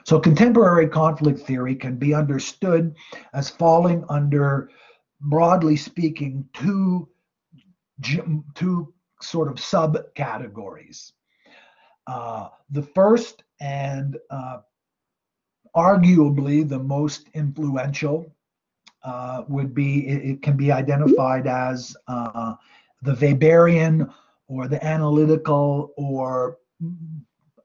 So contemporary conflict theory can be understood as falling under, broadly speaking, two sort of subcategories. The first and arguably the most influential would be, it can be identified as the Weberian or the analytical, or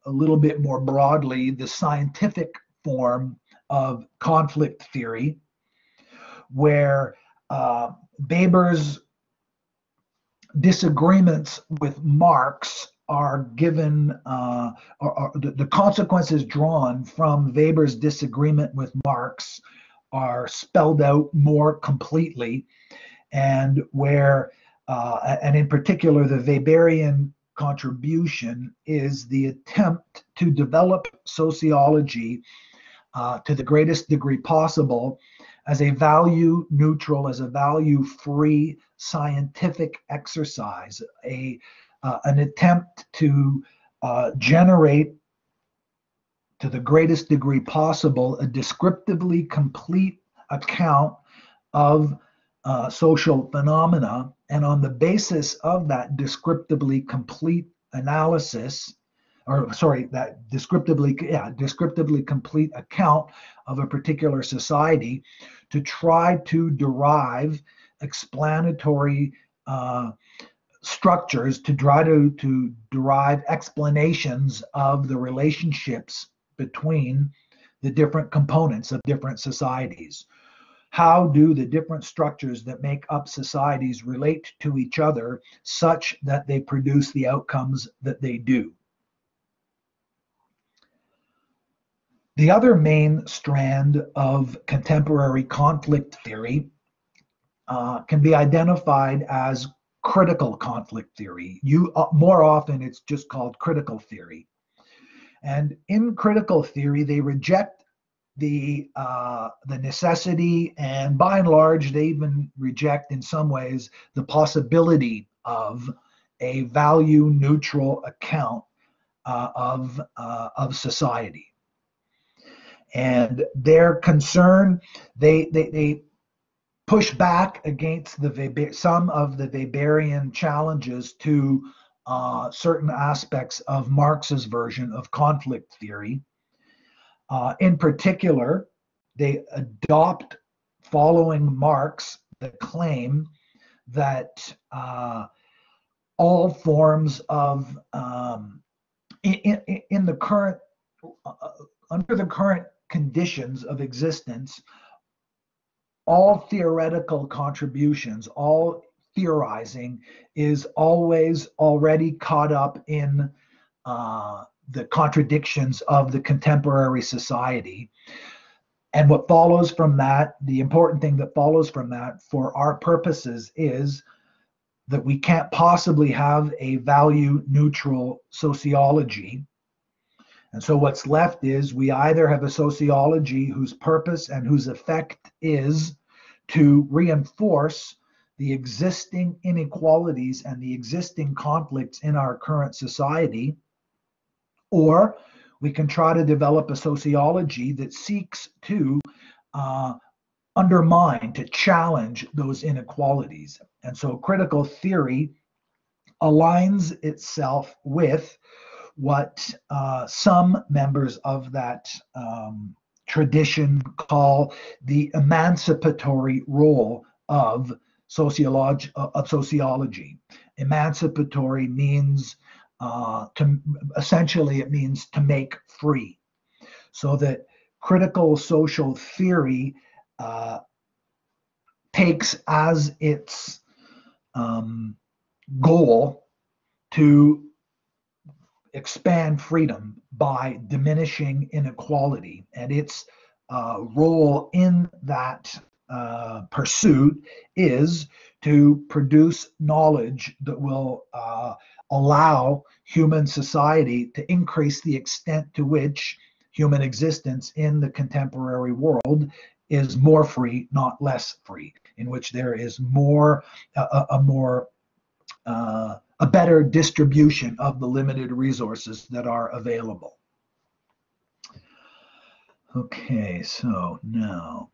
a little bit more broadly, the scientific form of conflict theory, where Weber's disagreements with Marx are given, or the consequences drawn from Weber's disagreement with Marx are spelled out more completely, and where, and in particular, the Weberian contribution is the attempt to develop sociology to the greatest degree possible as a value neutral, as a value free scientific exercise, an attempt to generate to the greatest degree possible a descriptively complete account of social phenomena, and on the basis of that descriptively complete analysis, or sorry, that descriptively complete account of a particular society, to try to derive explanatory structures, to try to derive explanations of the relationships between the different components of different societies. How do the different structures that make up societies relate to each other such that they produce the outcomes that they do? The other main strand of contemporary conflict theory can be identified as critical conflict theory. More often, it's just called critical theory. And in critical theory, they reject the necessity, and by and large, they even reject, in some ways, the possibility of a value-neutral account of society. And their concern, they push back against some of the Weberian challenges to certain aspects of Marx's version of conflict theory. In particular, they adopt, following Marx, the claim that all forms of, in the current, under the current conditions of existence, all theoretical contributions, all theorizing is always already caught up in the contradictions of the contemporary society. And what follows from that, the important thing that follows from that for our purposes, is that we can't possibly have a value neutral sociology. And so what's left is we either have a sociology whose purpose and whose effect is to reinforce the existing inequalities and the existing conflicts in our current society, or we can try to develop a sociology that seeks to undermine, to challenge those inequalities. And so critical theory aligns itself with what some members of that tradition call the emancipatory role of sociology. Emancipatory means essentially it means to make free. So that critical social theory takes as its goal to expand freedom by diminishing inequality, and its role in that pursuit is to produce knowledge that will allow human society to increase the extent to which human existence in the contemporary world is more free, not less free, in which there is a better distribution of the limited resources that are available. Okay, so now.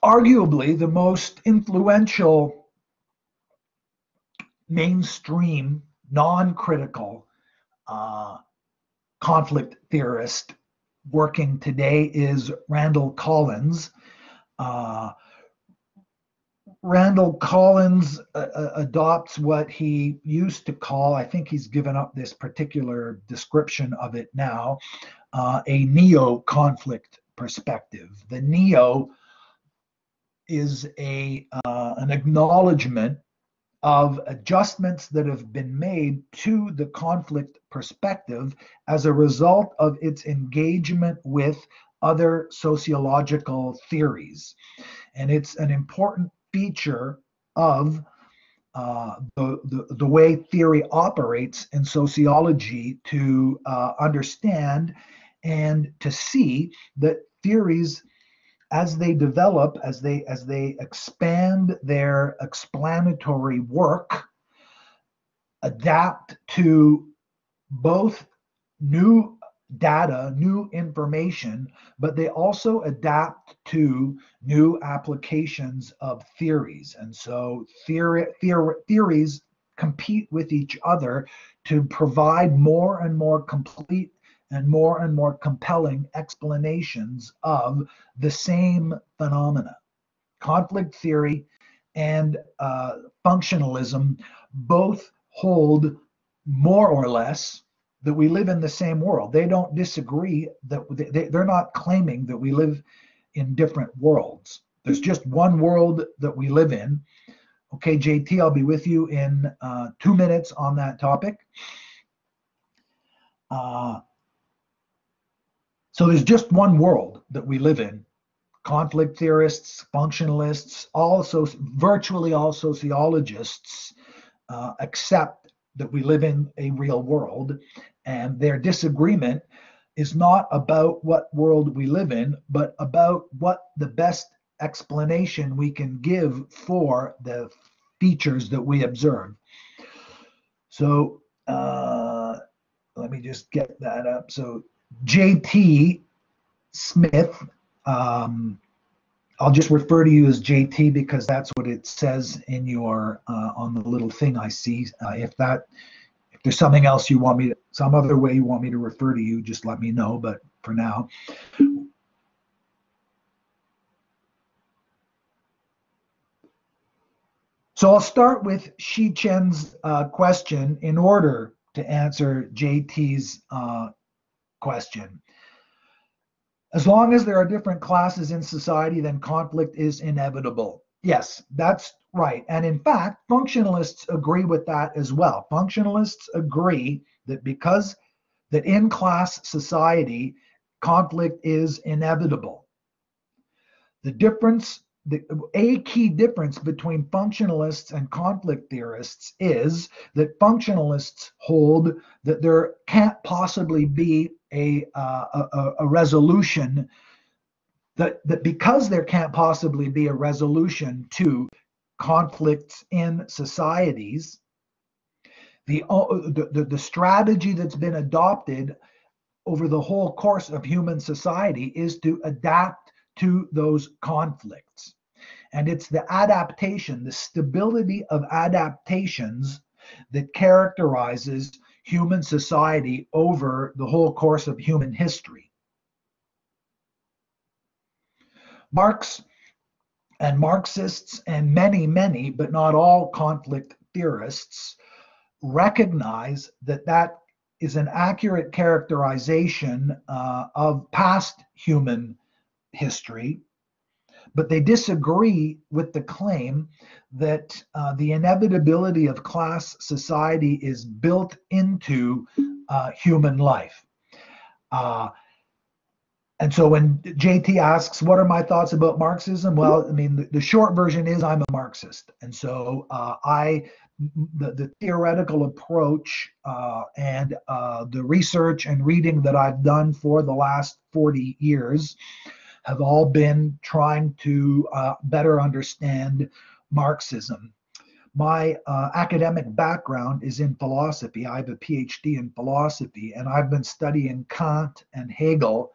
Arguably, the most influential mainstream, non-critical uh, conflict theorist working today is Randall Collins. Uh, Randall Collins adopts what he used to call, I think he's given up this particular description of it now, a neo-conflict perspective. The neo is an acknowledgement of adjustments that have been made to the conflict perspective as a result of its engagement with other sociological theories. And it's an important feature of the way theory operates in sociology to understand and to see that theories, as they develop, as they expand their explanatory work, adapt to both new data, new information, but they also adapt to new applications of theories. And so theories compete with each other to provide more and more complete and more compelling explanations of the same phenomena. Conflict theory and functionalism both hold more or less that we live in the same world. They don't disagree that they're not claiming that we live in different worlds. There's just one world that we live in. Okay, JT, I'll be with you in 2 minutes on that topic. So there's just one world that we live in. Conflict theorists, functionalists, virtually all sociologists accept that we live in a real world, and their disagreement is not about what world we live in, but about what the best explanation we can give for the features that we observe. So let me just get that up. So JT Smith, I'll just refer to you as JT because that's what it says in your on the little thing I see. If there's something else you want me to, some other way you want me to refer to you, just let me know. But for now, so I'll start with Shi Chen's question in order to answer JT's question. As long as there are different classes in society, then conflict is inevitable. Yes, that's right. And in fact, functionalists agree with that as well. Functionalists agree that because that in class society, conflict is inevitable. A key difference between functionalists and conflict theorists is that functionalists hold that there can't possibly be a resolution, that because there can't possibly be a resolution to conflicts in societies, the strategy that's been adopted over the whole course of human society is to adapt to those conflicts. And it's the adaptation, the stability of adaptations that characterizes human society over the whole course of human history. Marx and Marxists and many, but not all conflict theorists recognize that that is an accurate characterization of past human history, but they disagree with the claim that the inevitability of class society is built into human life. And so when JT asks, what are my thoughts about Marxism? Well, I mean, the short version is I'm a Marxist. And so the theoretical approach and the research and reading that I've done for the last 40 years have all been trying to better understand Marxism. My academic background is in philosophy. I have a PhD in philosophy, and I've been studying Kant and Hegel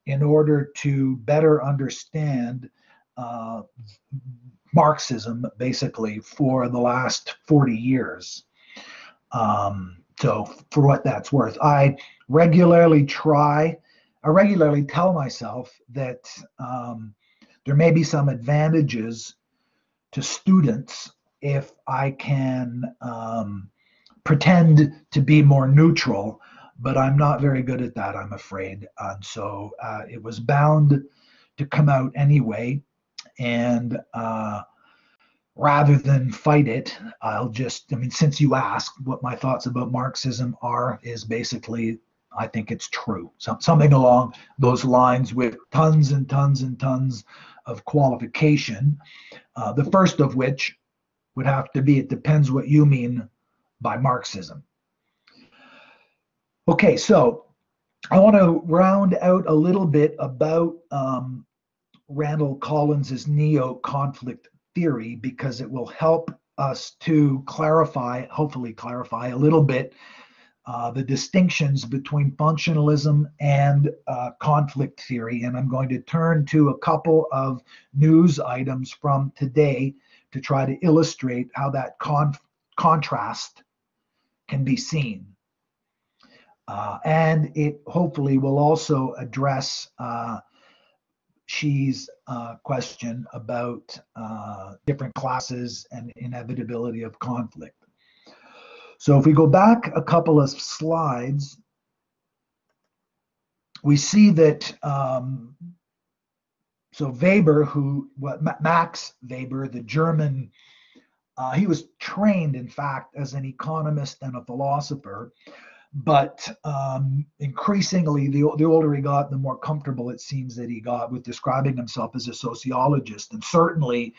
in order to better understand Marxism, basically, for the last 40 years. So for what that's worth, I regularly tell myself that there may be some advantages to students if I can pretend to be more neutral, but I'm not very good at that, I'm afraid. And so it was bound to come out anyway. And rather than fight it, since you asked what my thoughts about Marxism are, is basically, I think it's true. Something along those lines, with tons and tons and tons of qualification. The first of which would have to be, it depends what you mean by Marxism. Okay, so I want to round out a little bit about Randall Collins's neo-conflict theory, because it will help us to hopefully clarify a little bit the distinctions between functionalism and conflict theory. And I'm going to turn to a couple of news items from today to try to illustrate how that contrast can be seen. And it hopefully will also address Xi's question about different classes and inevitability of conflict. So if we go back a couple of slides, we see that Max Weber, the German, he was trained, in fact, as an economist and a philosopher, but increasingly, the older he got, the more comfortable it seems that he got with describing himself as a sociologist. And certainly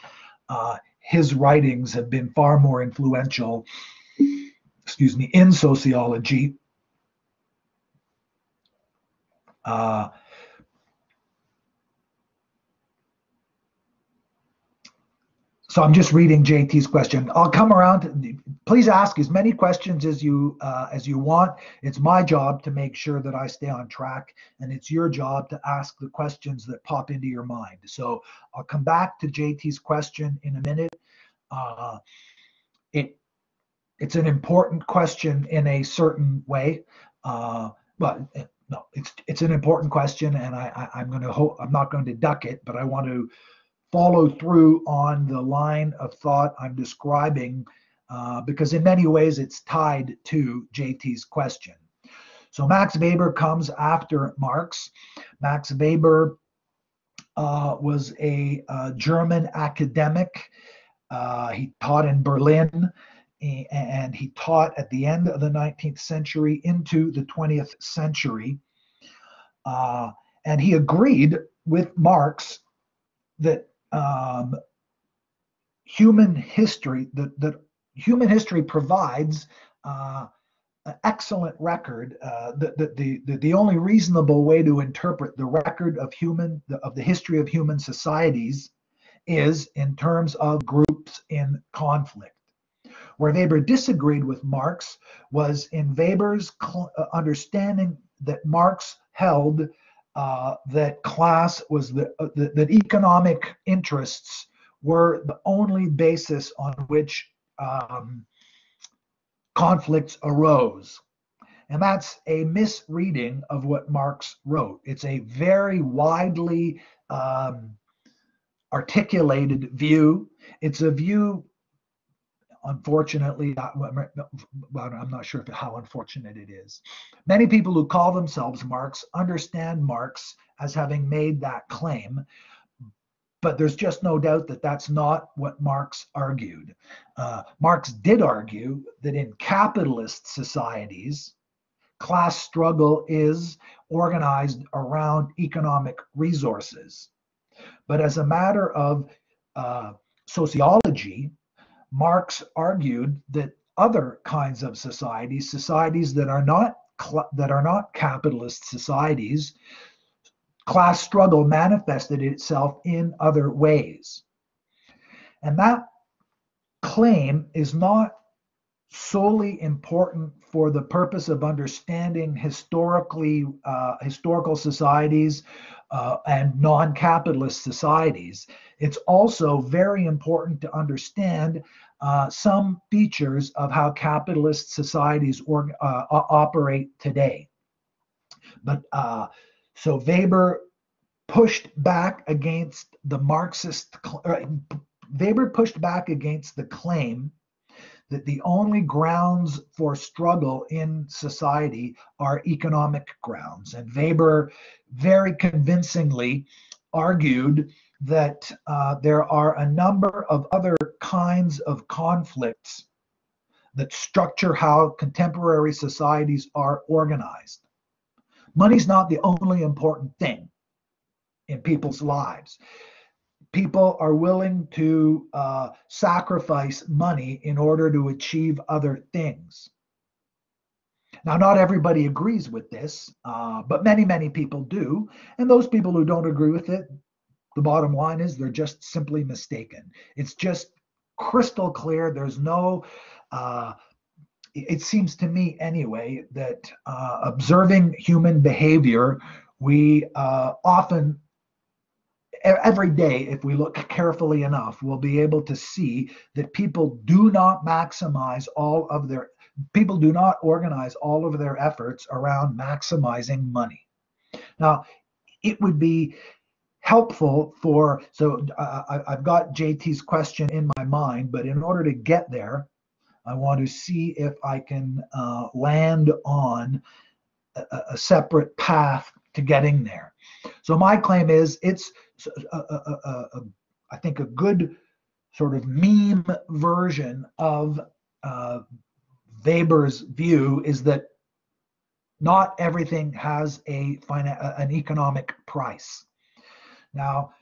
his writings have been far more influential, in sociology. So I'm just reading JT's question. I'll come around. Please ask as many questions as you want. It's my job to make sure that I stay on track, and it's your job to ask the questions that pop into your mind. So I'll come back to JT's question in a minute. It's an important question in a certain way, but no, it's an important question, and I'm not going to duck it, but I want to follow through on the line of thought I'm describing, because in many ways it's tied to JT's question. So Max Weber comes after Marx. Max Weber was a German academic. He taught in Berlin, and he taught at the end of the 19th century into the 20th century. And he agreed with Marx that human history provides an excellent record. The only reasonable way to interpret the record of the history of human societies is in terms of groups in conflict. Where Weber disagreed with Marx was in Weber's understanding that Marx held that class was that economic interests were the only basis on which conflicts arose. And that's a misreading of what Marx wrote. It's a very widely articulated view. It's a view, unfortunately, I'm not sure how unfortunate it is. Many people who call themselves Marx understand Marx as having made that claim, but there's just no doubt that that's not what Marx argued. Marx did argue that in capitalist societies, class struggle is organized around economic resources. But as a matter of sociology, Marx argued that other kinds of societies that are not capitalist societies, class struggle manifested itself in other ways. And that claim is not solely important for the purpose of understanding historical societies and non-capitalist societies. It's also very important to understand some features of how capitalist societies operate today. But so Weber pushed back against the Weber pushed back against the claim that the only grounds for struggle in society are economic grounds. And Weber very convincingly argued that there are a number of other kinds of conflicts that structure how contemporary societies are organized. Money's not the only important thing in people's lives. People are willing to sacrifice money in order to achieve other things. Now, not everybody agrees with this, but many, many people do. And those people who don't agree with it, the bottom line is they're just simply mistaken. It's just crystal clear. There's no, it seems to me anyway, that observing human behavior, we often, every day, if we look carefully enough, we'll be able to see that people do not organize all of their efforts around maximizing money. Now, it would be helpful I've got JT's question in my mind, but in order to get there, I want to see if I can land on a separate path to getting there. So my claim is it's I think a good sort of meme version of Weber's view is that not everything has an economic price. Now,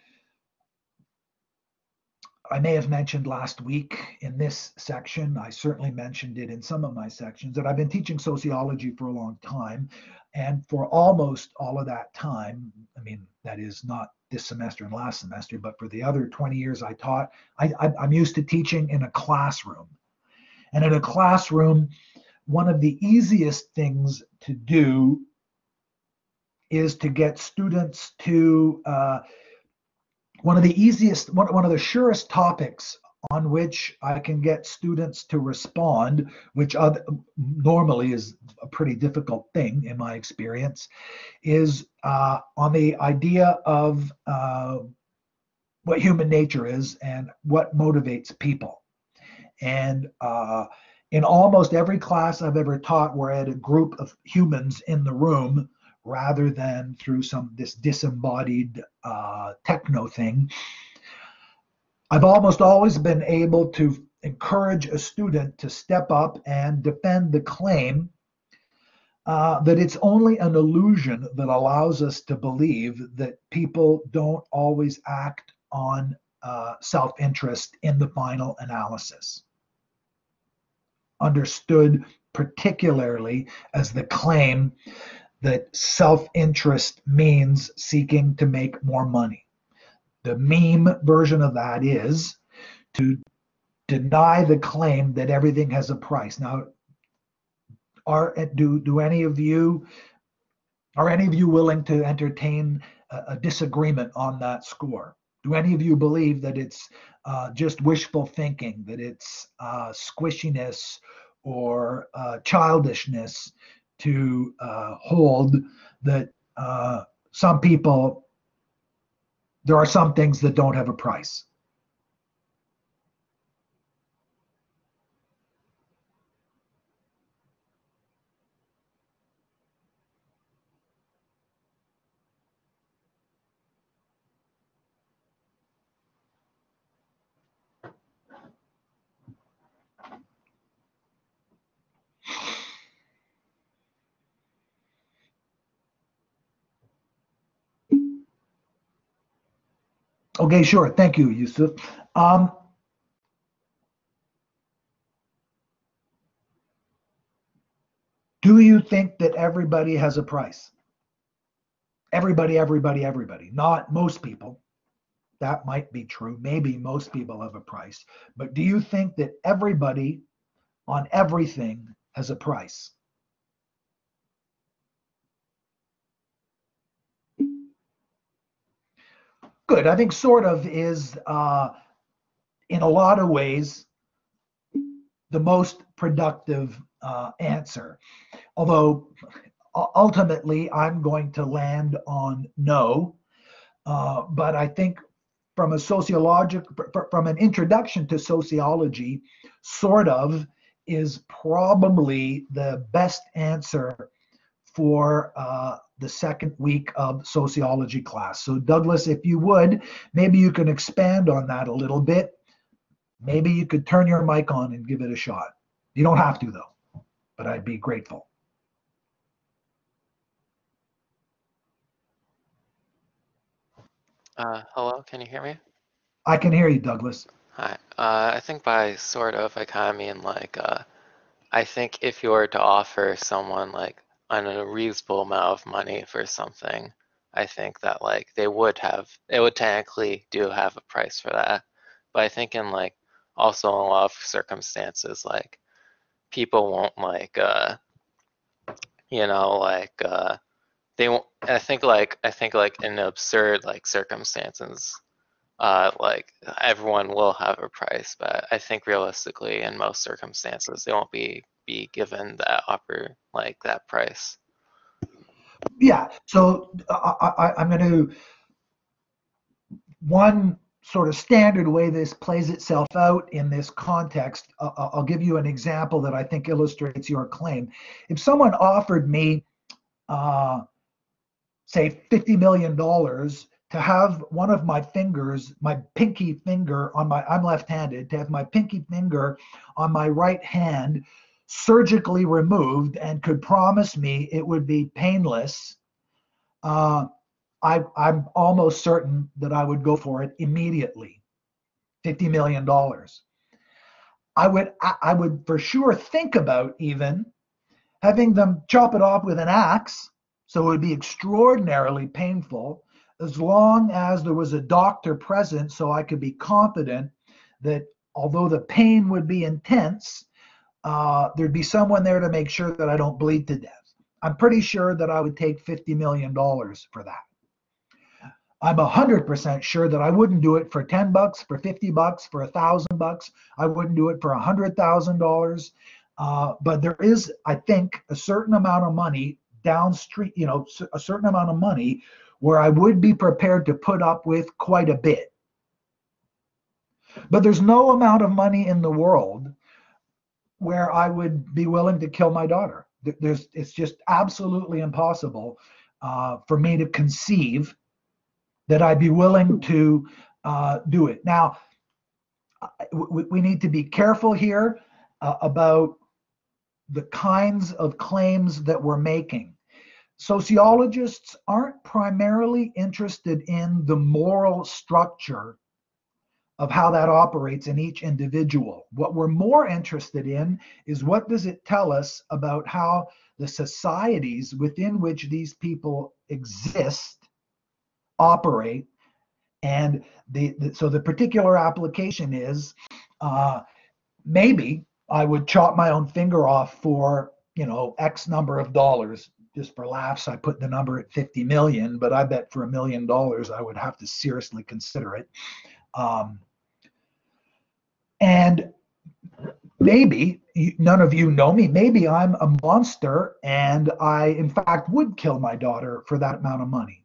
I may have mentioned last week in this section, I certainly mentioned it in some of my sections, that I've been teaching sociology for a long time. And for almost all of that time, I mean, that is not this semester and last semester, but for the other 20 years I taught, I'm used to teaching in a classroom. And in a classroom, one of the easiest things to do is to get students to one of the surest topics on which I can get students to respond, which normally is a pretty difficult thing in my experience, is on the idea of what human nature is and what motivates people. And in almost every class I've ever taught where I had a group of humans in the room, rather than through this disembodied techno thing, I've almost always been able to encourage a student to step up and defend the claim that it's only an illusion that allows us to believe that people don't always act on self-interest in the final analysis. Understood particularly as the claim that self-interest means seeking to make more money. The meme version of that is to deny the claim that everything has a price. Now, are any of you willing to entertain a disagreement on that score? Do any of you believe that it's just wishful thinking, that it's squishiness or childishness to hold that there are some things that don't have a price? Okay, sure. Thank you, Yusuf. Do you think that everybody has a price? Everybody, not most people. That might be true. Maybe most people have a price. But do you think that everybody on everything has a price? Good. I think sort of is, in a lot of ways, the most productive answer. Although ultimately, I'm going to land on no. But I think from from an introduction to sociology, sort of is probably the best answer for the second week of sociology class. So Douglas, if you would, maybe you can expand on that a little bit. Maybe you could turn your mic on and give it a shot. You don't have to though, but I'd be grateful. Hello, can you hear me? I can hear you, Douglas. Hi. I think by sort of, I kind of mean like, I think if you were to offer someone like an unreasonable amount of money for something, I think that like they would technically do have a price for that. But I think in like also in a lot of circumstances, like people won't like, you know, like, they won't, I think like in absurd like circumstances, like everyone will have a price, but I think realistically in most circumstances they won't be given that price. Yeah. So I'm going to, one sort of standard way this plays itself out in this context, I'll give you an example that I think illustrates your claim. If someone offered me, uh, say, $50 million to have one of my fingers, my pinky finger I'm left-handed, to have my pinky finger on my right hand surgically removed and could promise me it would be painless, uh, I'm almost certain that I would go for it immediately. $50 million. I would for sure think about even having them chop it off with an axe, so it would be extraordinarily painful, as long as there was a doctor present so I could be confident that although the pain would be intense, there'd be someone there to make sure that I don't bleed to death. I'm pretty sure that I would take $50 million for that. I'm 100% sure that I wouldn't do it for $10, for $50, for $1,000. I wouldn't do it for $100,000. But there is, I think, a certain amount of money downstream, a certain amount of money where I would be prepared to put up with quite a bit. But there's no amount of money in the world where I would be willing to kill my daughter. It's just absolutely impossible for me to conceive that I'd be willing to do it. Now, we need to be careful here about the kinds of claims that we're making. Sociologists aren't primarily interested in the moral structure of how that operates in each individual. What we're more interested in is what does it tell us about how the societies within which these people exist operate. And so the particular application is, maybe I would chop my own finger off for, X number of dollars. Just for laughs, I put the number at 50 million, but I bet for $1 million I would have to seriously consider it. And maybe none of you know me. Maybe I'm a monster and I, in fact, would kill my daughter for that amount of money.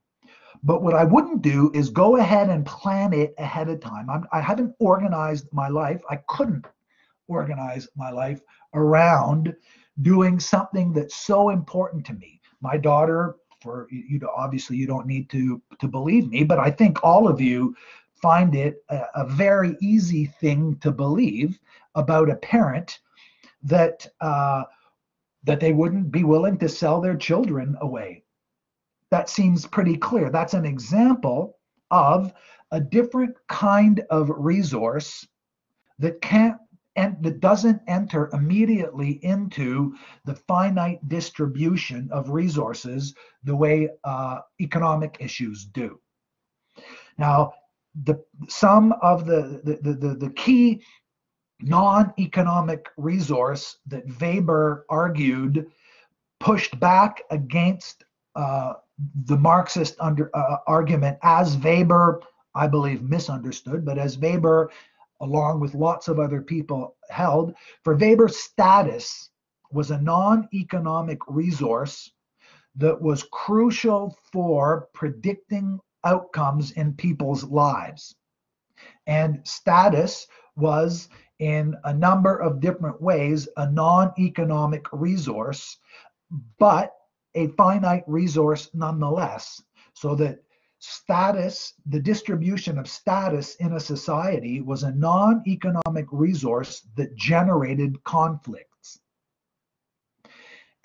But what I wouldn't do is go ahead and plan it ahead of time. I haven't organized my life. I couldn't organize my life around doing something that's so important to me. My daughter, for you, obviously you don't need to believe me, but I think all of you find it a very easy thing to believe about a parent that that they wouldn't be willing to sell their children away. That seems pretty clear. That's an example of a different kind of resource that can't that doesn't enter immediately into the finite distribution of resources the way economic issues do. Now, some of the key non-economic resource that Weber argued pushed back against the Marxist argument, as Weber, I believe, misunderstood, but as Weber, along with lots of other people, held. For Weber, status was a non-economic resource that was crucial for predicting outcomes in people's lives. And status was, in a number of different ways, a non-economic resource, but a finite resource nonetheless. So that status, the distribution of status in a society, was a non-economic resource that generated conflicts.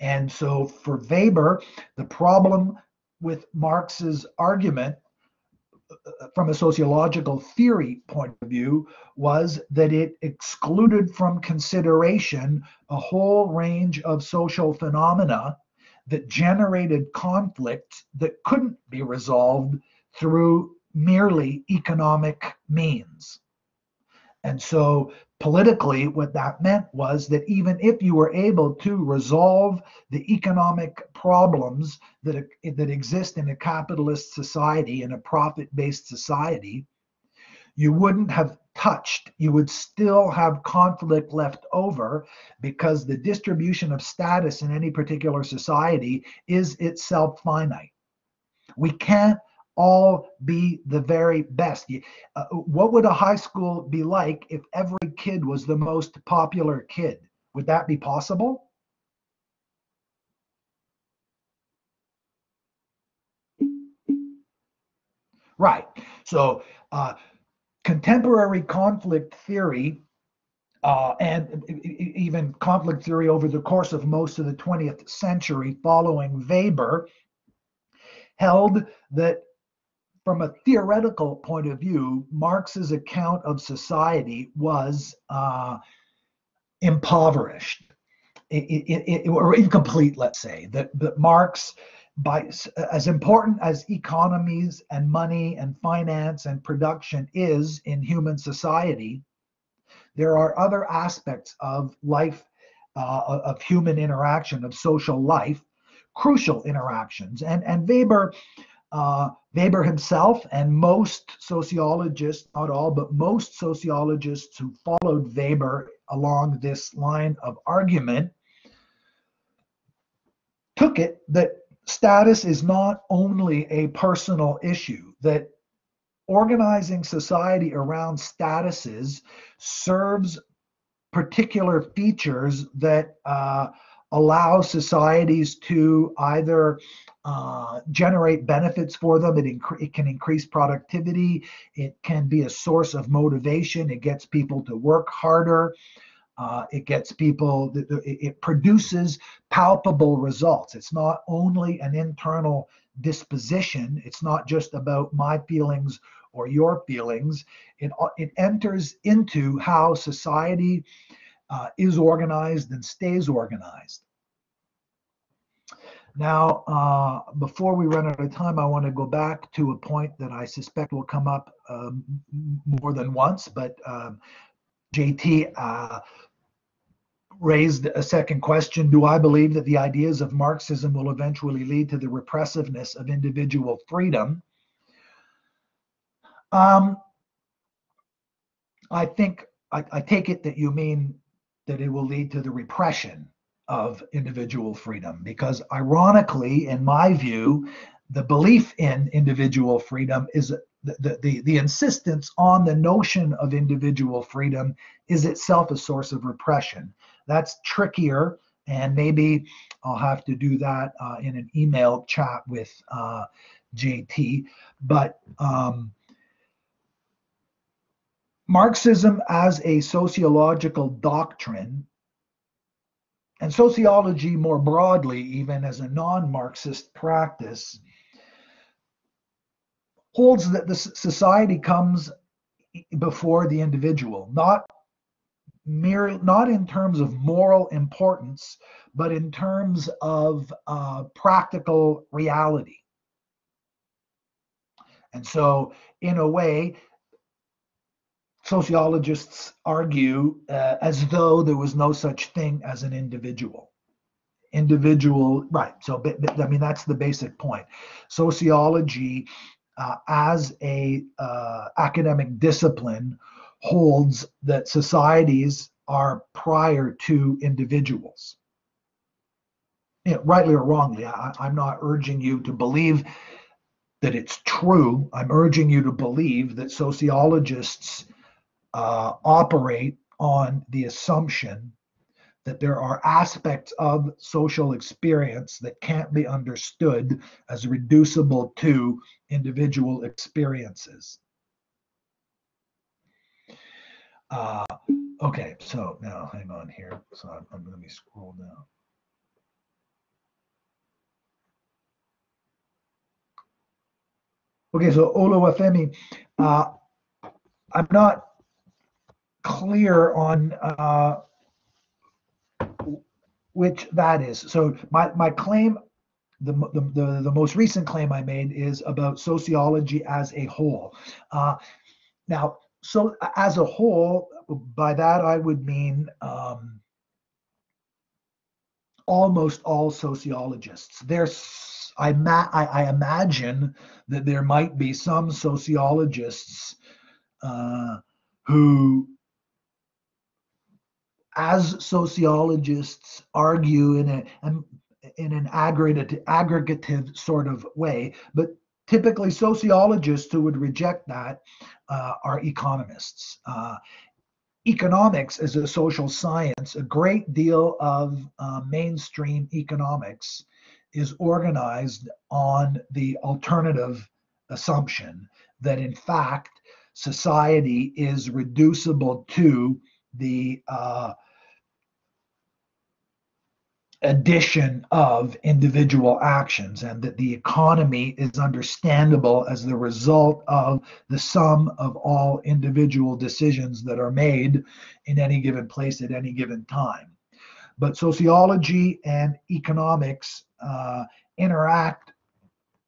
And so for Weber, the problem with Marx's argument from a sociological theory point of view was that it excluded from consideration a whole range of social phenomena that generated conflicts that couldn't be resolved through merely economic means. And so politically, what that meant was that even if you were able to resolve the economic problems that exist in a capitalist society, in a profit-based society, you wouldn't have touched, you would still have conflict left over, because the distribution of status in any particular society is itself finite. We can't all be the very best. What would a high school be like if every kid was the most popular kid? Would that be possible? Right. So contemporary conflict theory and even conflict theory over the course of most of the 20th century following Weber held that, from a theoretical point of view, Marx's account of society was impoverished or incomplete, let's say. That Marx, as important as economies and money and finance and production is in human society, there are other aspects of life, of human interaction, of social life, crucial interactions. And Weber himself and most sociologists, not all, but most sociologists who followed Weber along this line of argument, took it that status is not only a personal issue, that organizing society around statuses serves particular features that allow societies to either generate benefits for them. It can increase productivity. It can be a source of motivation. It gets people to work harder. It produces palpable results. It's not only an internal disposition. It's not just about my feelings or your feelings. It enters into how society is organized and stays organized. Now, before we run out of time, I want to go back to a point that I suspect will come up more than once, but JT raised a second question. Do I believe that the ideas of Marxism will eventually lead to the repressiveness of individual freedom? I think I take it that you mean that it will lead to the repression of individual freedom, because ironically, in my view, the belief in individual freedom is the insistence on the notion of individual freedom is itself a source of repression. That's trickier, and maybe I'll have to do that in an email chat with JT. But Marxism as a sociological doctrine, and sociology more broadly, even as a non-Marxist practice, holds that the society comes before the individual, not not in terms of moral importance, but in terms of practical reality. And so, in a way, sociologists argue as though there was no such thing as an individual. Right. So, I mean, that's the basic point. Sociology, as a academic discipline, holds that societies are prior to individuals. Rightly or wrongly, I'm not urging you to believe that it's true. I'm urging you to believe that sociologists operate on the assumption that there are aspects of social experience that can't be understood as reducible to individual experiences. Okay, so now hang on here. So let me scroll down. Okay, so Oluwafemi, I'm not clear on which that is. So my claim, the most recent claim I made is about sociology as a whole. Now, so as a whole, by that I would mean almost all sociologists. I imagine that there might be some sociologists who, as sociologists, argue in an aggregative sort of way, but typically sociologists who would reject that are economists. Economics is a social science. A great deal of mainstream economics is organized on the alternative assumption that, in fact, society is reducible to the addition of individual actions, and that the economy is understandable as the result of the sum of all individual decisions that are made in any given place at any given time. But sociology and economics interact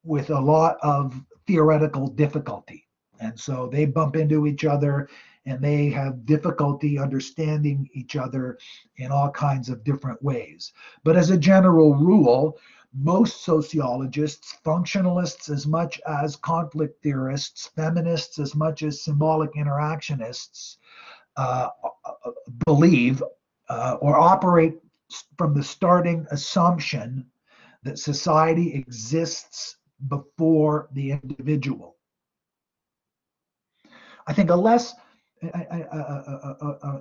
with a lot of theoretical difficulty. And so they bump into each other and they have difficulty understanding each other in all kinds of different ways. But as a general rule, most sociologists, functionalists as much as conflict theorists, feminists as much as symbolic interactionists, believe or operate from the starting assumption that society exists before the individual. I think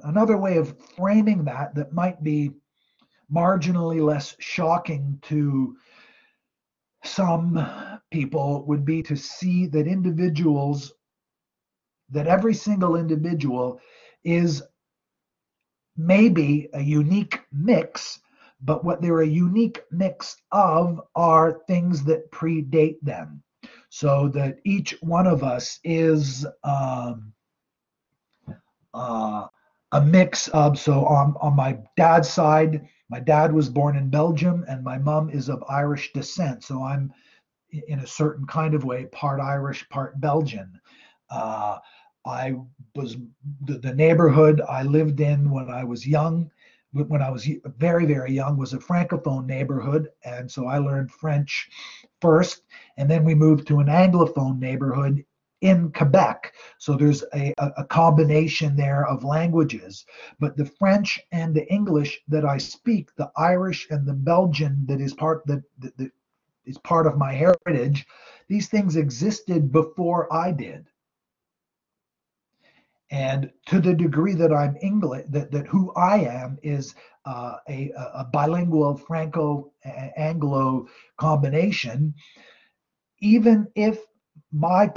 another way of framing that might be marginally less shocking to some people would be to see that every single individual is maybe a unique mix, but what they're a unique mix of are things that predate them. So that each one of us is a mix of, so on my dad's side, my dad was born in Belgium and my mom is of Irish descent. So I'm in a certain kind of way, part Irish, part Belgian. I was the neighborhood I lived in when I was young, when I was very, very young, was a Francophone neighborhood. And so I learned French first, and then we moved to an Anglophone neighborhood in Quebec. So there's a combination there of languages. But the French and the English that I speak, the Irish and the Belgian that is part of my heritage, these things existed before I did. And to the degree that I'm English, that who I am is a bilingual Franco-Anglo combination, even if my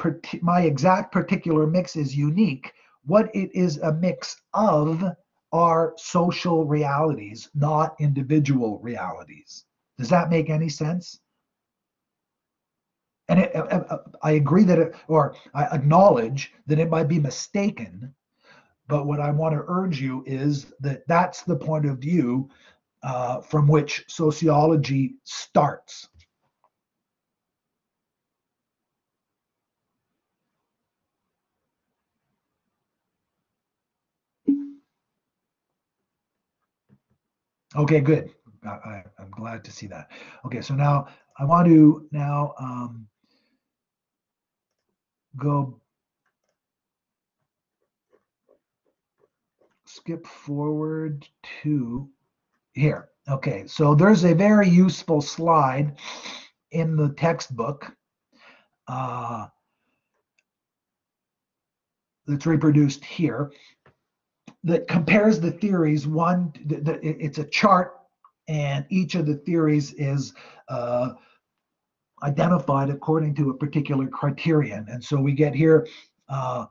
exact particular mix is unique, what it is a mix of are social realities, not individual realities. Does that make any sense? And I agree that I acknowledge that it might be mistaken, But what I want to urge you is that that's the point of view from which sociology starts. Okay, good. I'm glad to see that. Okay, so now I want to go skip forward to here. Okay, so there's a very useful slide in the textbook that's reproduced here that compares the theories. It's a chart, and each of the theories is identified according to a particular criterion. And so we get here the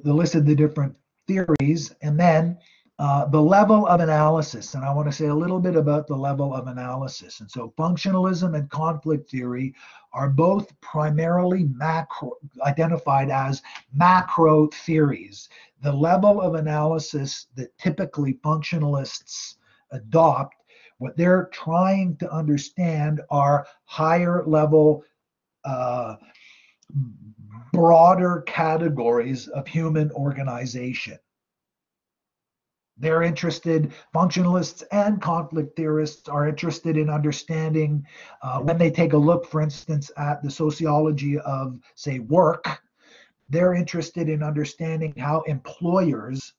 list of the different theories, and then the level of analysis. And I want to say a little bit about the level of analysis. And so functionalism and conflict theory are both primarily identified as macro theories. The level of analysis that typically functionalists adopt, what they're trying to understand are higher level broader categories of human organization. They're interested, functionalists and conflict theorists are interested in understanding when they take a look, for instance, at the sociology of, say, work, they're interested in understanding how employers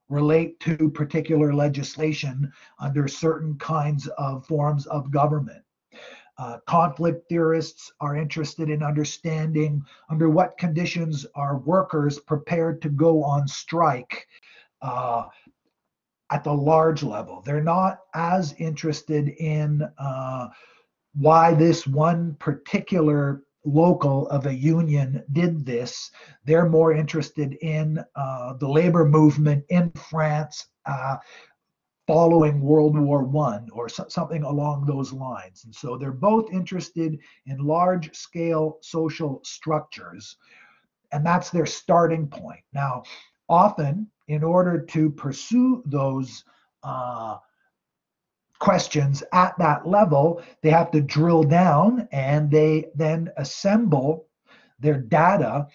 relate to particular legislation under certain kinds of forms of government. Conflict theorists are interested in understanding under what conditions are workers prepared to go on strike at the large level. They're not as interested in why this one particular local of a union did this. They're more interested in the labor movement in France following World War I or something along those lines. And so they're both interested in large scale social structures, and that's their starting point. Now, often, in order to pursue those questions at that level, they have to drill down, and they then assemble their data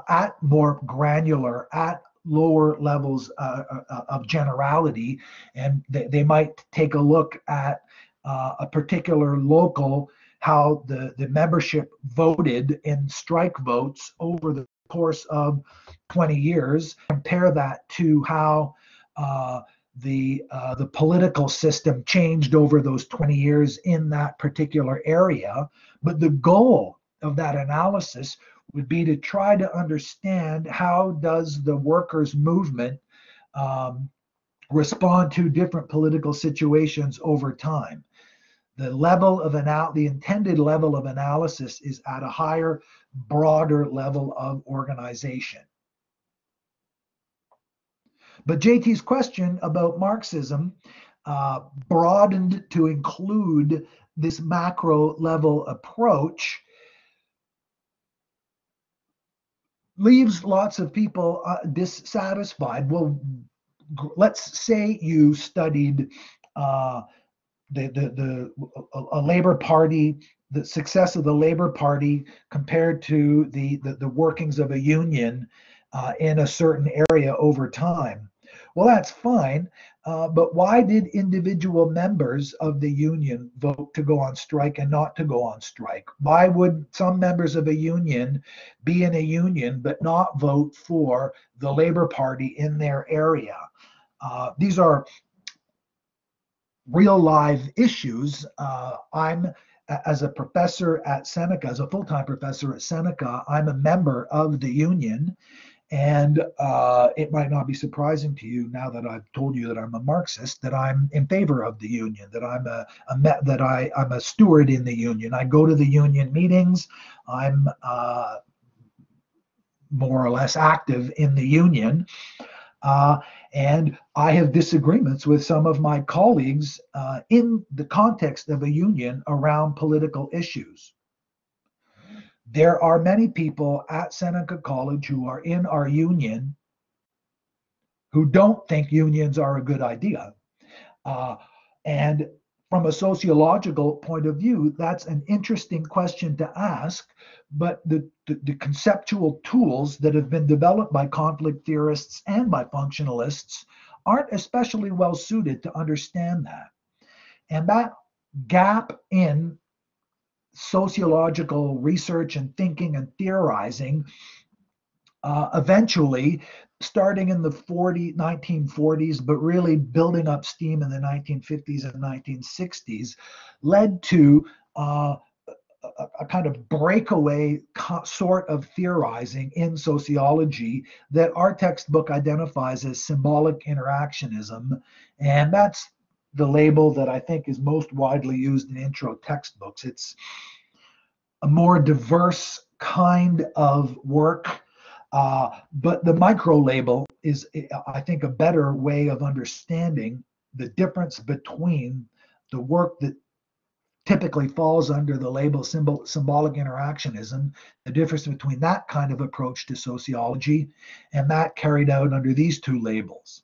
at more granular, at lower levels of generality, and they might take a look at a particular local, how the membership voted in strike votes over the course of 20 years, compare that to how the political system changed over those 20 years in that particular area. But the goal of that analysis would be to try to understand how does the workers' movement respond to different political situations over time. The level of the intended level of analysis is at a higher, broader level of organization. But JT's question about Marxism broadened to include this macro level approach, leaves lots of people dissatisfied. Well, let's say you studied a Labor Party, the success of the Labor Party compared to the workings of a union in a certain area over time. Well, that's fine, but why did individual members of the union vote to go on strike and not to go on strike? Why would some members of a union be in a union but not vote for the Labor Party in their area? These are real live issues. I'm, as a professor at Seneca, as a full-time professor at Seneca, I'm a member of the union. And it might not be surprising to you now that I've told you that I'm a Marxist, that I'm in favor of the union, that I'm a steward in the union. I go to the union meetings. I'm more or less active in the union. And I have disagreements with some of my colleagues in the context of a union around political issues. There are many people at Seneca College who are in our union who don't think unions are a good idea. And from a sociological point of view, that's an interesting question to ask. But the conceptual tools that have been developed by conflict theorists and by functionalists aren't especially well suited to understand that. And that gap in sociological research and thinking and theorizing eventually, starting in the 1940s, but really building up steam in the 1950s and 1960s, led to a kind of breakaway sort of theorizing in sociology that our textbook identifies as symbolic interactionism. And that's the label that I think is most widely used in intro textbooks. It's a more diverse kind of work, but the micro label is, I think, a better way of understanding the difference between the work that typically falls under the label symbolic interactionism, the difference between that kind of approach to sociology and that carried out under these two labels.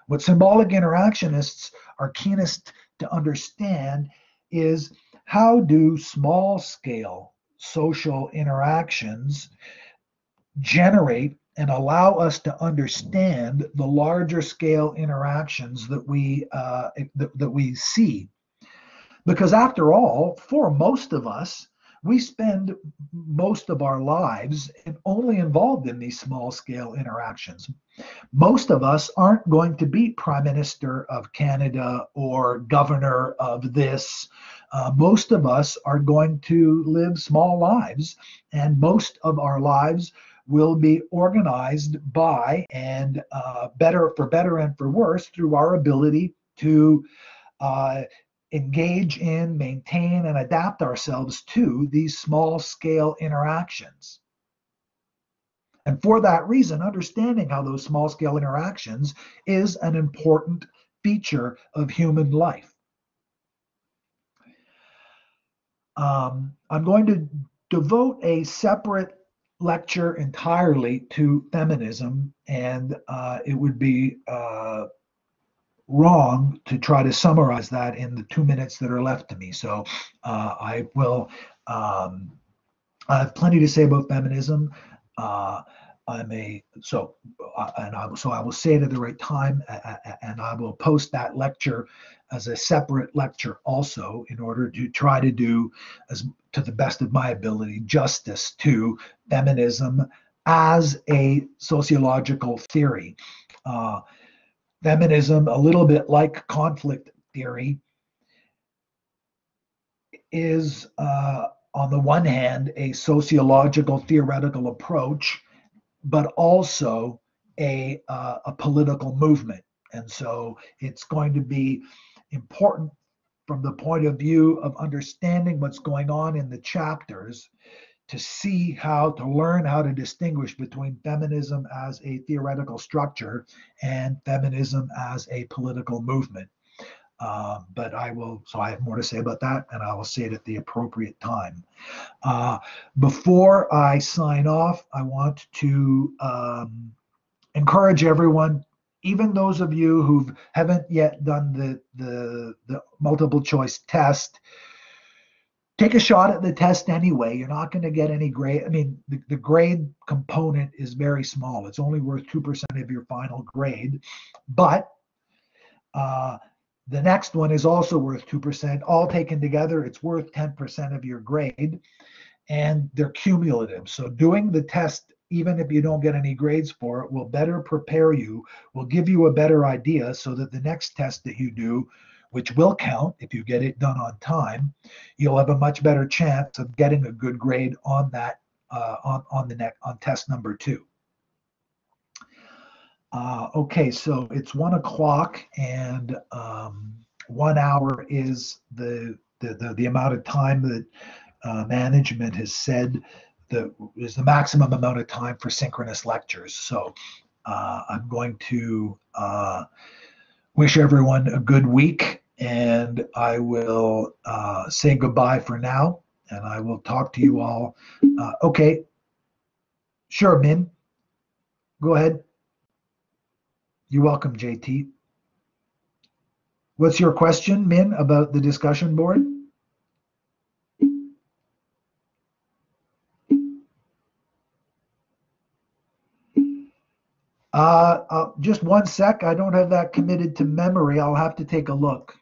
What symbolic interactionists are keenest to understand is how do small scale social interactions generate and allow us to understand the larger scale interactions that we see. Because after all, for most of us, we spend most of our lives only involved in these small scale interactions. Most of us aren't going to be Prime Minister of Canada or Governor of this. Most of us are going to live small lives, and most of our lives will be organized by and for better and for worse, through our ability to engage in, maintain, and adapt ourselves to these small scale interactions. And for that reason, understanding how those small scale interactions is an important feature of human life. I'm going to devote a separate lecture entirely to feminism, and it would be wrong to try to summarize that in the 2 minutes that are left to me. So I will. I have plenty to say about feminism. I will say it at the right time, and I will post that lecture as a separate lecture also, in order to try to do, as to the best of my ability, justice to feminism as a sociological theory. Feminism, a little bit like conflict theory, is on the one hand a sociological theoretical approach, but also a political movement. And so it's going to be important from the point of view of understanding what's going on in the chapters to see how to learn how to distinguish between feminism as a theoretical structure and feminism as a political movement. But I have more to say about that, and I will say it at the appropriate time. Before I sign off, I want to encourage everyone, even those of you who haven't yet done the multiple choice test, take a shot at the test anyway. You're not going to get any grade. I mean, the grade component is very small. It's only worth 2% of your final grade. But the next one is also worth 2%. All taken together, it's worth 10% of your grade. And they're cumulative. So doing the test, even if you don't get any grades for it, will better prepare you, will give you a better idea, so that the next test that you do, which will count if you get it done on time, you'll have a much better chance of getting a good grade on that on test number 2. Okay, so it's 1 o'clock, and 1 hour is the amount of time that management has said that is the maximum amount of time for synchronous lectures. So I'm going to wish everyone a good week, and I will say goodbye for now. and I will talk to you all. Okay, sure, Min. Go ahead. You're welcome, JT. What's your question, Min, about the discussion board? Just one sec. I don't have that committed to memory. I'll have to take a look.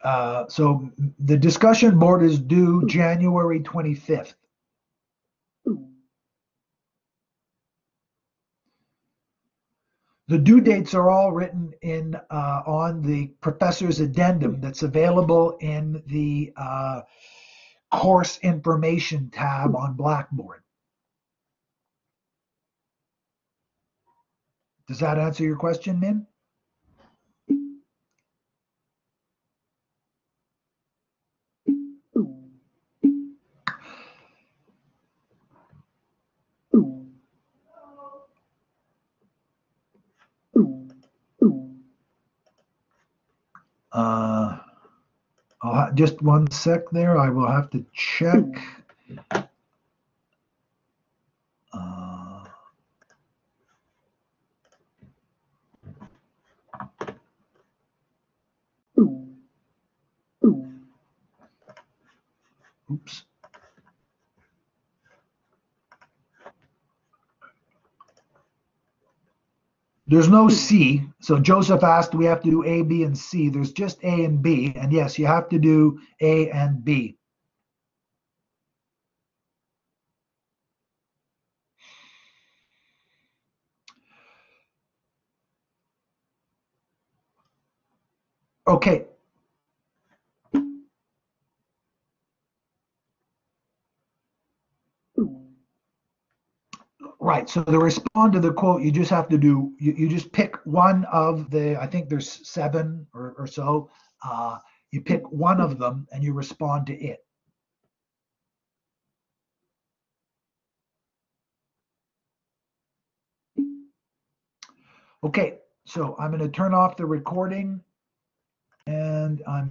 Um, so the discussion board is due January 25th. The due dates are all written in on the professor's addendum that's available in the course information tab on Blackboard. Does that answer your question, Min? Just one sec there. I will have to check. Oops. There's no C. So Joseph asked, do we have to do A, B, and C? There's just A and B. And yes, you have to do A and B. Okay. Right. So to respond to the quote, you just have to do, you just pick one of the, I think there's 7 or so. You pick one of them and you respond to it. Okay. So I'm going to turn off the recording and I'm